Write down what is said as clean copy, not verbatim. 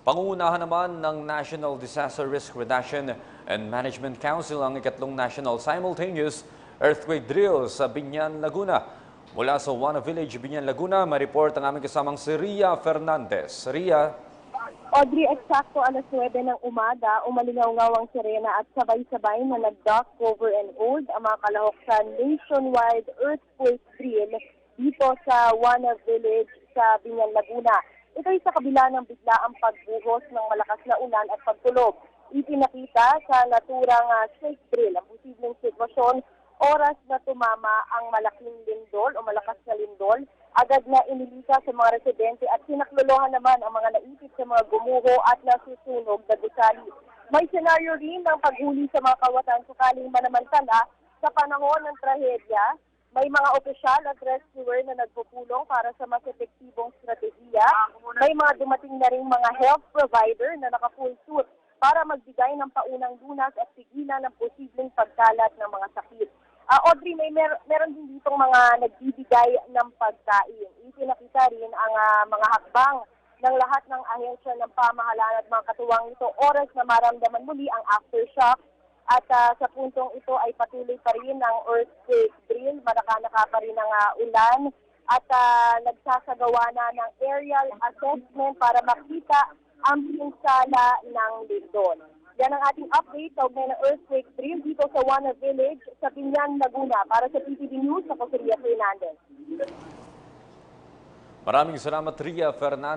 Pangungunahan naman ng National Disaster Risk Reduction and Management Council ang ikatlong National Simultaneous Earthquake Drill sa Biñan, Laguna. Mula sa Juana Village, Biñan, Laguna, may-report ang aming kasamang si Ria Fernandez. Ria. Audrey, eksakto alas 9 ng umaga, umalingaw-ngaw ang sirena at sabay-sabay na nag-duck, cover and hold ang mga kalahok sa nationwide earthquake drill dito sa Juana Village sa Biñan, Laguna. Ito ay sa kabila ng biglaang pagbuhos ng malakas na ulan at pagtulog. Ipinakita sa naturang shake drill ang posibleng sitwasyon oras na tumama ang malaking lindol o malakas na lindol. Agad na inilika sa mga residente at sinaklolohan naman ang mga naipit sa mga gumuho at nasusunog na gusali. May senaryo rin ng paghuli sa mga kawatan sakaling manamantala sa panahon ng trahedya. May mga opisyal at rescuer na nagpupulong para sa mas epektibong strategiya. May mga dumating na rin mga health provider na naka-full suit para magbigay ng paunang lunas at pigilan ng posibleng pagkalat ng mga sakit. Audrey, meron din ditong mga nagbibigay ng pagkain. Ipinakita rin ang mga hakbang ng lahat ng ahensya ng pamahalaan at mga katuwang ito oras na maramdaman muli ang aftershock. At sa puntong ito ay patuloy pa rin ang earthquake drill. Manaka-naka pa rin ang ulan at nagsasagawa na ng aerial assessment para makita ang pinsala ng lindol. Yan ang ating update sa ugnay ng earthquake drill dito sa Juana Village sa Biñan, Laguna. Para sa PTV News, ako si Ria Fernandez. Maraming salamat, Ria Fernandez.